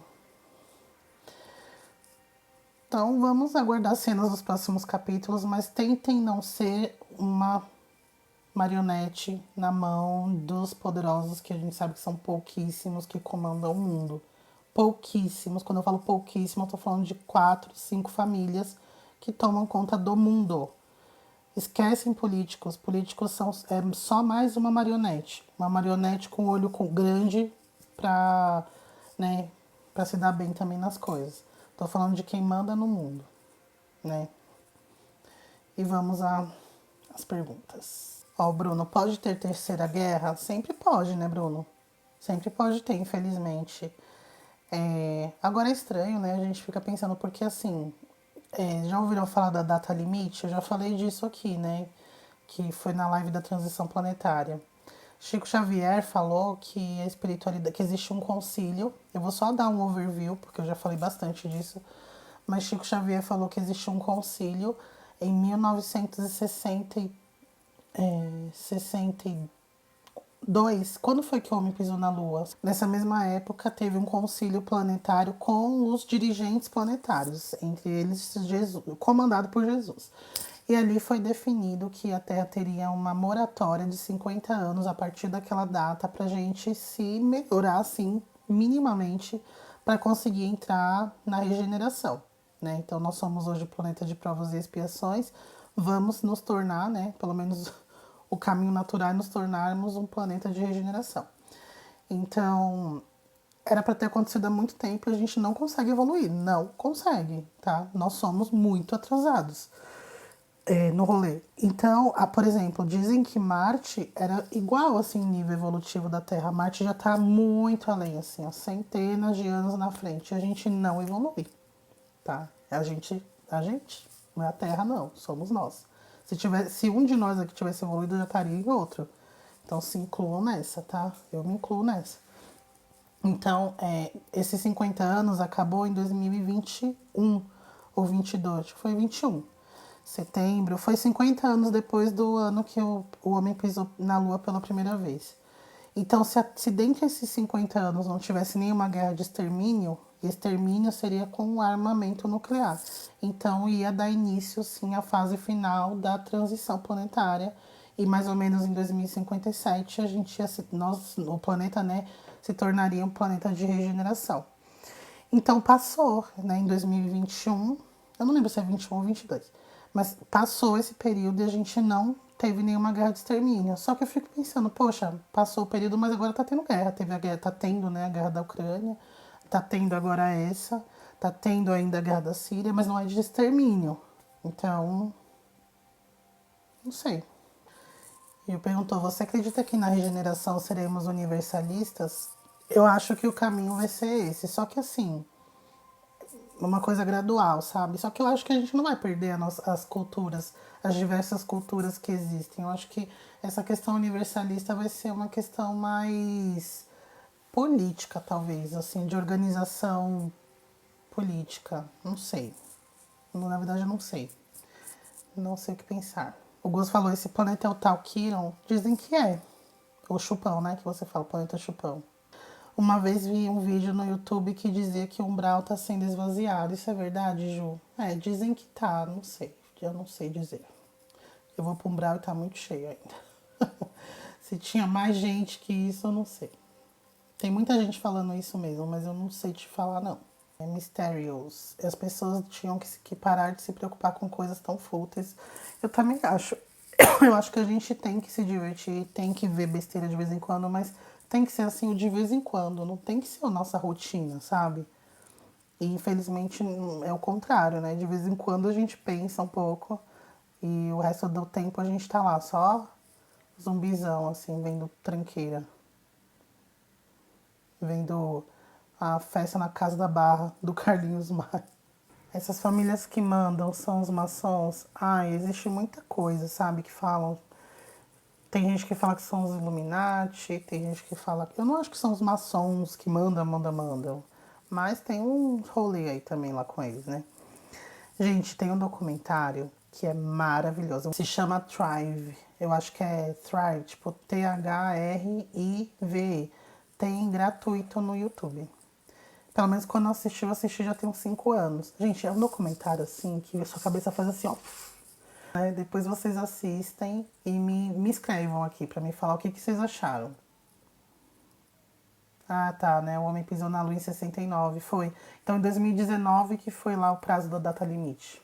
S1: Então vamos aguardar cenas dos próximos capítulos, mas tentem não ser uma marionete na mão dos poderosos, que a gente sabe que são pouquíssimos que comandam o mundo. Pouquíssimos, quando eu falo pouquíssimo, eu tô falando de 4, 5 famílias que tomam conta do mundo. Esquecem políticos. Políticos são só mais uma marionete. Uma marionete com olho grande pra, né, pra se dar bem também nas coisas. Tô falando de quem manda no mundo, né? E vamos às perguntas. Ó, Bruno, pode ter terceira guerra? Sempre pode, né, Bruno? Sempre pode ter, infelizmente. Agora é estranho, né? A gente fica pensando, porque assim, já ouviram falar da data limite? Eu já falei disso aqui, né? Que foi na live da transição planetária. Chico Xavier falou que a espiritualidade, que existe um concílio. Eu vou só dar um overview, porque eu já falei bastante disso. Mas Chico Xavier falou que existe um concílio em 1962. Quando foi que o homem pisou na Lua? Nessa mesma época, teve um concílio planetário com os dirigentes planetários, entre eles Jesus, comandado por Jesus. E ali foi definido que a Terra teria uma moratória de 50 anos a partir daquela data para a gente se melhorar, assim, minimamente, para conseguir entrar na regeneração. né? Então nós somos hoje o planeta de provas e expiações, vamos nos tornar, né? Pelo menos o caminho natural é nos tornarmos um planeta de regeneração. Então, era para ter acontecido há muito tempo e a gente não consegue evoluir. Não consegue, tá? Nós somos muito atrasados no rolê. Então, por exemplo, dizem que Marte era igual, assim, nível evolutivo da Terra. Marte já tá muito além, assim, ó, centenas de anos na frente. A gente não evolui, tá? A gente, não é a Terra, não. Somos nós. Se um de nós aqui tivesse evoluído, já estaria em outro. Então, se incluam nessa, tá? Eu me incluo nessa. Então, esses 50 anos acabou em 2021 ou 22, acho que foi 21. Setembro, foi 50 anos depois do ano que o homem pisou na Lua pela primeira vez. Então, se dentro desses 50 anos não tivesse nenhuma guerra de extermínio seria com um armamento nuclear. Então, ia dar início, sim, à fase final da transição planetária. E mais ou menos em 2057, o planeta, né, se tornaria um planeta de regeneração. Então, passou, né, em 2021, eu não lembro se é 21 ou 22, mas passou esse período e a gente não teve nenhuma guerra de extermínio. Só que eu fico pensando, poxa, passou o período, mas agora tá tendo guerra. Teve a guerra, tá tendo, né, a guerra da Ucrânia, tá tendo agora essa, tá tendo ainda a guerra da Síria, mas não é de extermínio. Então, não sei. E perguntou, você acredita que na regeneração seremos universalistas? Eu acho que o caminho vai ser esse. Só que assim, uma coisa gradual, sabe? Só que eu acho que a gente não vai perder as culturas, as diversas culturas que existem. Eu acho que essa questão universalista vai ser uma questão mais política, talvez, assim, de organização política. Não sei. Na verdade, eu não sei. Não sei o que pensar. O Gus falou, esse planeta é o tal Kiron? Dizem que é. O Chupão, né? Que você fala, planeta Chupão. Uma vez vi um vídeo no YouTube que dizia que o umbral tá sendo esvaziado. Isso é verdade, Ju? Dizem que tá, não sei. Eu não sei dizer. Eu vou pro umbral e tá muito cheio ainda. Se tinha mais gente que isso, eu não sei. Tem muita gente falando isso mesmo, mas eu não sei te falar, não. É Mysterious. As pessoas tinham que parar de se preocupar com coisas tão fúteis. Eu também acho. Eu acho que a gente tem que se divertir, tem que ver besteira de vez em quando, mas tem que ser assim o de vez em quando, não tem que ser a nossa rotina, sabe? E infelizmente é o contrário, né? De vez em quando a gente pensa um pouco e o resto do tempo a gente tá lá só zumbizão, assim, vendo tranqueira. Vendo a festa na Casa da Barra do Carlinhos Maia. Essas famílias que mandam são os maçons. Existe muita coisa, sabe, que falam. Tem gente que fala que são os Illuminati, tem gente que fala... Eu não acho que são os maçons que mandam. Mas tem um rolê aí também lá com eles, né? Gente, tem um documentário que é maravilhoso. Se chama Thrive. Eu acho que é Thrive, tipo Thrive. Tem gratuito no YouTube. Pelo menos quando eu assisti já tem uns 5 anos. Gente, é um documentário assim que a sua cabeça faz assim, ó. Depois vocês assistem e me escrevam aqui pra me falar o que vocês acharam. Ah, tá, né? O Homem Pisou na Lua em 69, foi. Então, em 2019 que foi lá o prazo da data limite.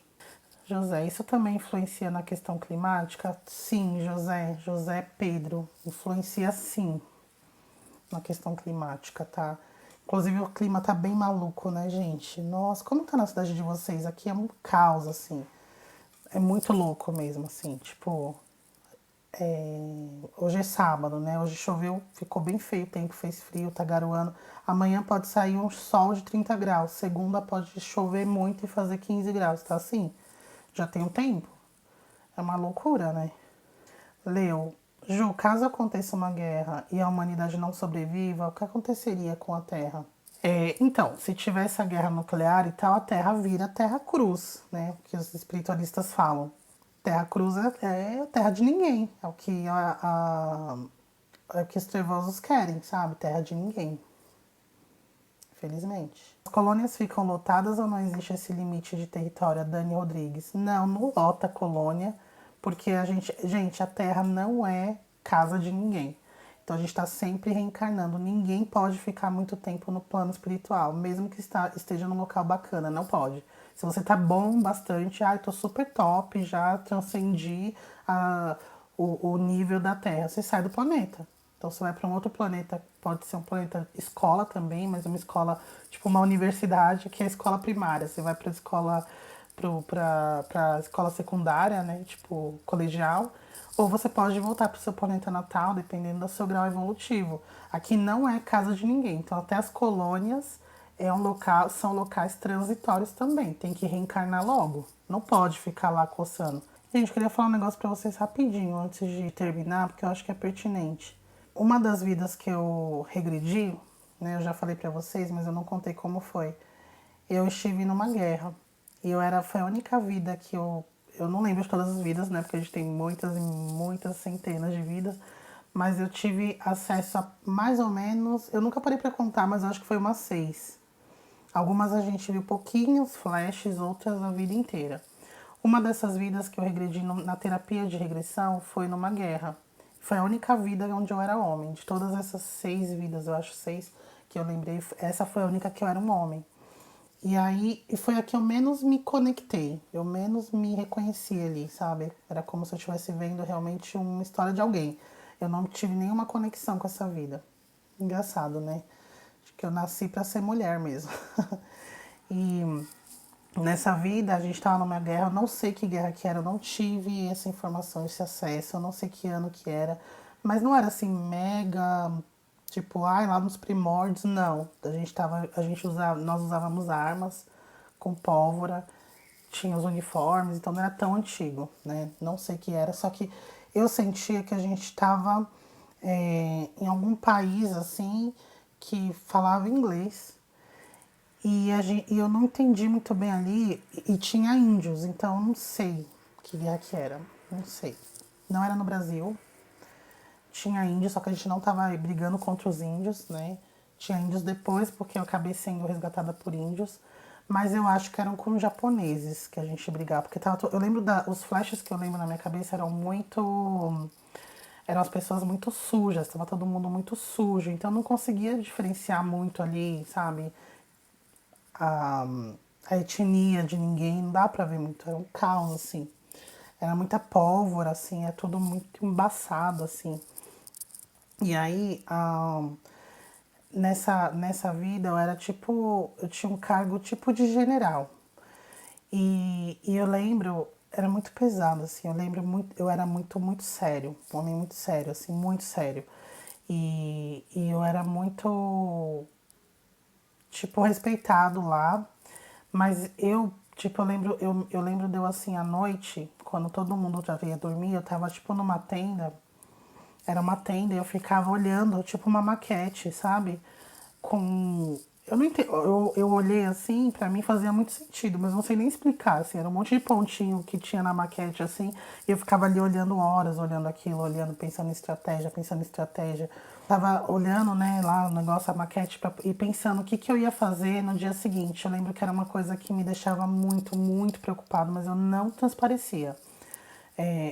S1: José, isso também influencia na questão climática? Sim, José. José Pedro. Influencia sim na questão climática, tá? Inclusive o clima tá bem maluco, né, gente? Nossa, como tá na cidade de vocês? Aqui é um caos, assim. É muito louco mesmo, assim. Tipo, hoje é sábado, né? Hoje choveu, ficou bem feio o tempo, fez frio, tá garoando. Amanhã pode sair um sol de 30 graus. Segunda pode chover muito e fazer 15 graus, tá assim? Já tem um tempo. É uma loucura, né? Leo, Ju, caso aconteça uma guerra e a humanidade não sobreviva, o que aconteceria com a Terra? Então, se tiver essa guerra nuclear e tal, a Terra vira Terra Cruz, né? Que os espiritualistas falam. Terra Cruz é a terra de ninguém. É o que, é o que os trevosos querem, sabe? Terra de ninguém. Felizmente. As colônias ficam lotadas ou não existe esse limite de território? Dani Rodrigues. Não lota a colônia, porque a Terra não é casa de ninguém. Então a gente está sempre reencarnando. Ninguém pode ficar muito tempo no plano espiritual, mesmo que esteja num local bacana, não pode. Se você tá bom bastante, tô super top, já transcendi o nível da Terra, você sai do planeta. Então você vai para um outro planeta, pode ser um planeta escola também, mas uma escola, tipo uma universidade, que é a escola primária. Você vai para a escola, para escola secundária, né, tipo colegial, ou você pode voltar para o seu planeta natal, dependendo do seu grau evolutivo. Aqui não é casa de ninguém, então até as colônias são locais transitórios também. Tem que reencarnar logo. Não pode ficar lá coçando. Gente, eu queria falar um negócio pra vocês rapidinho antes de terminar, porque eu acho que é pertinente. Uma das vidas que eu regredi, né, eu já falei pra vocês, mas eu não contei como foi. Eu estive numa guerra. E foi a única vida que eu não lembro de todas as vidas, né, porque a gente tem muitas e muitas centenas de vidas, mas eu tive acesso a mais ou menos, eu nunca parei pra contar, mas eu acho que foi umas 6. Algumas a gente viu pouquinhos flashes, outras a vida inteira. Uma dessas vidas que eu regredi na terapia de regressão foi numa guerra. Foi a única vida onde eu era homem. De todas essas 6 vidas, eu acho 6 que eu lembrei, essa foi a única que eu era um homem. E aí, foi a que eu menos me conectei, eu menos me reconheci ali, sabe? Era como se eu estivesse vendo realmente uma história de alguém. Eu não tive nenhuma conexão com essa vida. Engraçado, né? Acho que eu nasci pra ser mulher mesmo. E nessa vida, a gente tava numa guerra, eu não sei que guerra que era, eu não tive essa informação, esse acesso, eu não sei que ano que era, mas não era assim mega, tipo, lá nos primórdios, não. Nós usávamos armas com pólvora, tinha os uniformes, então não era tão antigo, né? Não sei que era, só que eu sentia que a gente estava em algum país assim que falava inglês. E eu não entendi muito bem ali, e tinha índios, então eu não sei que guerra que era, não sei. Não era no Brasil, tinha índios, só que a gente não tava brigando contra os índios, né? Tinha índios depois, porque eu acabei sendo resgatada por índios, mas eu acho que eram com japoneses que a gente brigava, porque eu lembro os flashes que eu lembro na minha cabeça eram as pessoas muito sujas, estava todo mundo muito sujo, então eu não conseguia diferenciar muito ali, sabe? a, a etnia de ninguém, não dá pra ver muito, era um caos, assim. Era muita pólvora, assim, é tudo muito embaçado, assim. E aí, nessa vida, eu tinha um cargo tipo de general. E eu lembro, era muito pesado, assim, eu lembro muito, eu era muito sério, um homem muito sério, assim, muito sério. E eu era muito, tipo, respeitado lá. Mas eu lembro de eu assim, à noite, quando todo mundo já ia dormir, eu tava tipo numa tenda, era uma tenda, e eu ficava olhando, tipo uma maquete, sabe? Com. Eu não entendo, eu olhei assim, pra mim fazia muito sentido, mas não sei nem explicar, assim, era um monte de pontinho que tinha na maquete, assim, e eu ficava ali olhando horas, olhando aquilo, olhando, pensando em estratégia. Tava olhando, né, lá o negócio, a maquete, e pensando o que que eu ia fazer no dia seguinte. Eu lembro que era uma coisa que me deixava muito preocupado, mas eu não transparecia.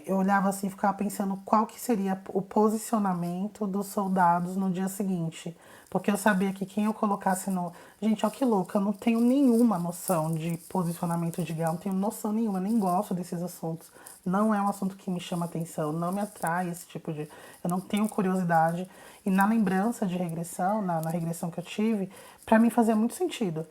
S1: Eu olhava assim e ficava pensando qual que seria o posicionamento dos soldados no dia seguinte. Porque eu sabia que quem eu colocasse no. Gente, olha que louca, eu não tenho nenhuma noção de posicionamento de guerra, não tenho noção nenhuma, nem gosto desses assuntos. Não é um assunto que me chama atenção, não me atrai esse tipo de. Eu não tenho curiosidade. E na lembrança de regressão, na regressão que eu tive, pra mim fazia muito sentido.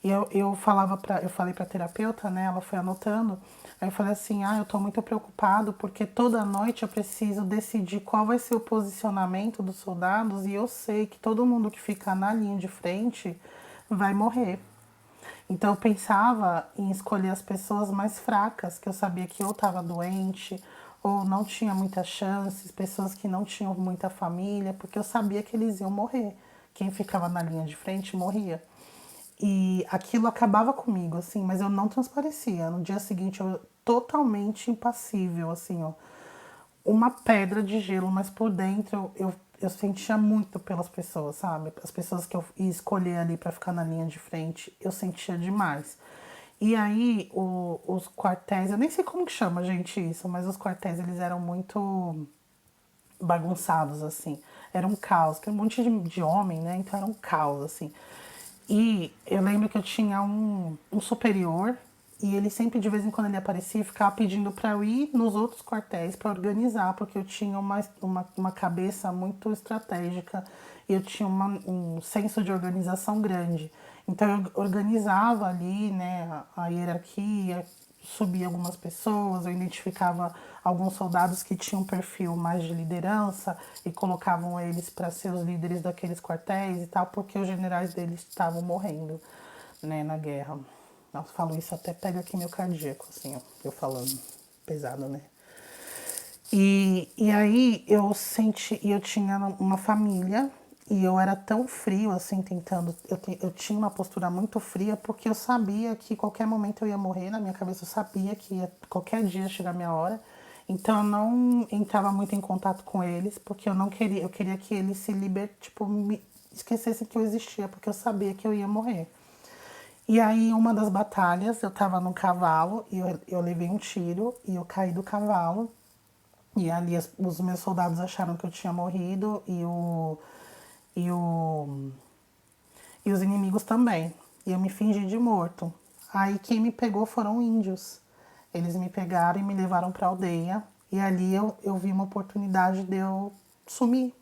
S1: E eu falei pra terapeuta, né? Ela foi anotando. Aí eu falei assim, eu tô muito preocupado porque toda noite eu preciso decidir qual vai ser o posicionamento dos soldados e eu sei que todo mundo que fica na linha de frente vai morrer. Então eu pensava em escolher as pessoas mais fracas, que eu sabia que ou estava doente ou não tinha muitas chances, pessoas que não tinham muita família, porque eu sabia que eles iam morrer. Quem ficava na linha de frente morria. E aquilo acabava comigo, assim, mas eu não transparecia. No dia seguinte eu totalmente impassível, assim, ó. Uma pedra de gelo, mas por dentro eu sentia muito pelas pessoas, sabe? As pessoas que eu ia escolher ali pra ficar na linha de frente, eu sentia demais. E aí, os quartéis, eu nem sei como que chama, gente, isso, mas os quartéis, eles eram muito bagunçados, assim. era um caos, que era um monte de homem, né? Então era um caos, assim. E eu lembro que eu tinha um superior e ele sempre, de vez em quando ele aparecia, ficava pedindo para eu ir nos outros quartéis para organizar, porque eu tinha uma cabeça muito estratégica e eu tinha um senso de organização grande. Então eu organizava ali, né, a hierarquia, subia algumas pessoas, eu identificava alguns soldados que tinham um perfil mais de liderança e colocavam eles para ser os líderes daqueles quartéis e tal, porque os generais deles estavam morrendo, né, na guerra. Nossa, falo isso até pega aqui meu cardíaco, assim, ó, eu falando pesado, né? E aí eu senti, e eu tinha uma família e eu era tão frio assim, tentando. Eu tinha uma postura muito fria porque eu sabia que qualquer momento eu ia morrer. Na minha cabeça eu sabia que qualquer dia chegar a minha hora. Então eu não entrava muito em contato com eles porque eu não queria. Eu queria que eles se tipo, me esquecessem que eu existia porque eu sabia que eu ia morrer. E aí, uma das batalhas, eu tava num cavalo e eu levei um tiro e eu caí do cavalo. E ali os meus soldados acharam que eu tinha morrido e, o, e os inimigos também. E eu me fingi de morto. Aí quem me pegou foram índios. Eles me pegaram e me levaram para a aldeia. E ali eu vi uma oportunidade de eu sumir.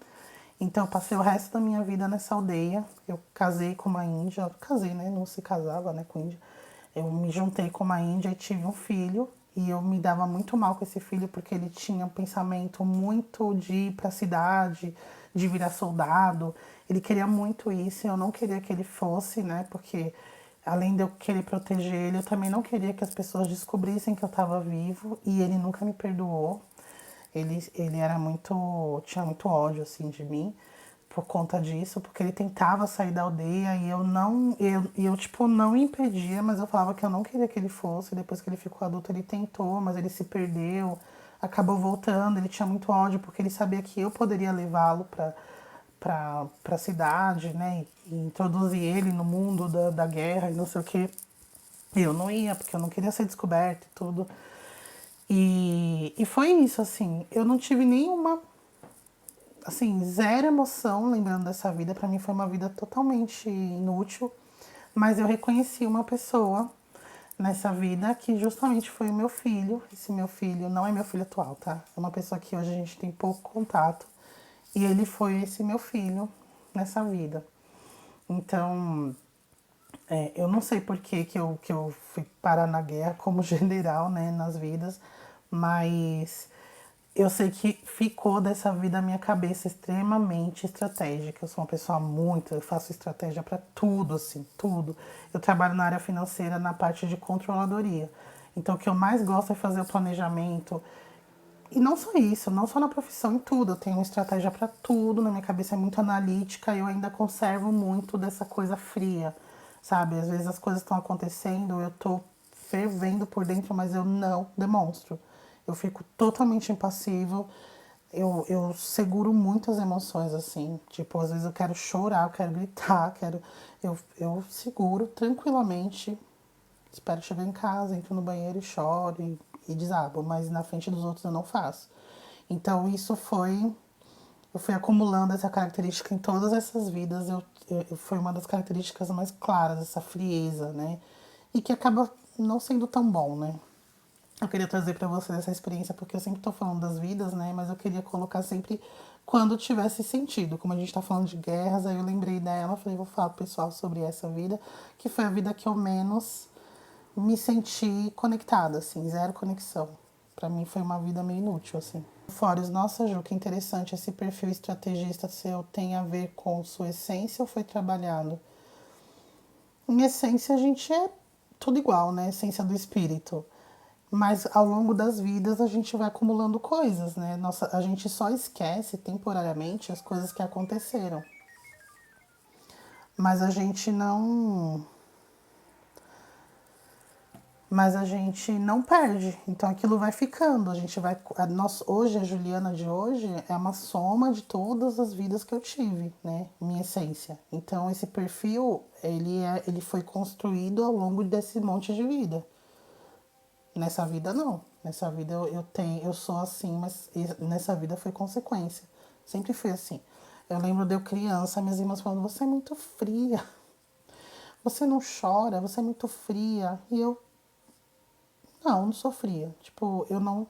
S1: Então eu passei o resto da minha vida nessa aldeia. Eu casei com uma índia. Casei, né? Não se casava, né, com índia. Eu me juntei com uma índia e tive um filho. E eu me dava muito mal com esse filho porque ele tinha um pensamento muito de ir para a cidade, de virar soldado. Ele queria muito isso e eu não queria que ele fosse, né? Porque além de eu querer proteger ele, eu também não queria que as pessoas descobrissem que eu estava vivo e ele nunca me perdoou. Ele era muito, tinha muito ódio assim de mim por conta disso, porque ele tentava sair da aldeia e eu não, eu tipo não impedia, mas eu falava que eu não queria que ele fosse. Depois que ele ficou adulto, ele tentou, mas ele se perdeu, acabou voltando. Ele tinha muito ódio porque ele sabia que eu poderia levá-lo para a cidade, né, e introduzir ele no mundo da guerra e não sei o que. Eu não ia, porque eu não queria ser descoberta e tudo. E foi isso, assim. Eu não tive nenhuma, assim, zero emoção lembrando dessa vida. Pra mim foi uma vida totalmente inútil. Mas eu reconheci uma pessoa nessa vida que justamente foi o meu filho. Esse meu filho não é meu filho atual, tá? É uma pessoa que hoje a gente tem pouco contato. E ele foi esse meu filho nessa vida. Então, eu não sei por que eu fui parar na guerra como general, né, nas vidas, mas eu sei que ficou dessa vida a minha cabeça extremamente estratégica. Eu sou uma pessoa muito, eu faço estratégia para tudo, assim, tudo. Eu trabalho na área financeira, na parte de controladoria. Então, o que eu mais gosto é fazer o planejamento. E não só isso, não só na profissão, em tudo. Eu tenho uma estratégia para tudo, na minha cabeça é muito analítica e eu ainda conservo muito dessa coisa fria, sabe? Às vezes as coisas estão acontecendo, eu tô fervendo por dentro, mas eu não demonstro. Eu fico totalmente impassível, eu seguro muitas emoções, assim. Tipo, às vezes eu quero chorar, eu quero gritar, eu seguro tranquilamente. Espero chegar em casa, entro no banheiro e choro e desabo, mas na frente dos outros eu não faço. Então isso foi. Eu fui acumulando essa característica em todas essas vidas. Foi uma das características mais claras, essa frieza, né? E que acaba não sendo tão bom, né? Eu queria trazer para vocês essa experiência porque eu sempre tô falando das vidas, né? Mas eu queria colocar sempre quando tivesse sentido. Como a gente tá falando de guerras, aí eu lembrei dela, falei, vou falar pro pessoal sobre essa vida, que foi a vida que eu menos me senti conectada, assim, zero conexão. Pra mim foi uma vida meio inútil, assim. Fora, nossa, Ju, que interessante, esse perfil estrategista seu tem a ver com sua essência ou foi trabalhado? Em essência, a gente é tudo igual, né? Essência do espírito. Mas ao longo das vidas a gente vai acumulando coisas, né? Nossa, a gente só esquece temporariamente as coisas que aconteceram. Mas a gente não mas a gente não perde. Então aquilo vai ficando. A gente vai. Hoje, a Juliana de hoje é uma soma de todas as vidas que eu tive, né? Minha essência. Então esse perfil, ele foi construído ao longo desse monte de vida. Nessa vida não. Nessa vida eu sou assim, mas nessa vida foi consequência. Sempre fui assim. Eu lembro de eu criança, minhas irmãs falando, você é muito fria. Você não chora, você é muito fria. E eu, não sou fria. Tipo, eu não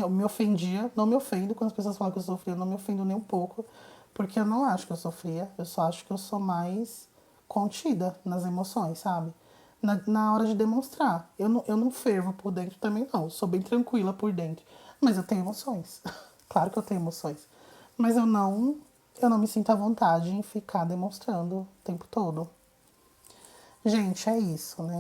S1: me ofendia, não me ofendo quando as pessoas falam que eu sou fria, eu não me ofendo nem um pouco, porque eu não acho que eu sou fria, eu só acho que eu sou mais contida nas emoções, sabe? Na hora de demonstrar. Eu não fervo por dentro também, não. Eu sou bem tranquila por dentro. Mas eu tenho emoções. Claro que eu tenho emoções. Mas eu não me sinto à vontade em ficar demonstrando o tempo todo. Gente, é isso, né?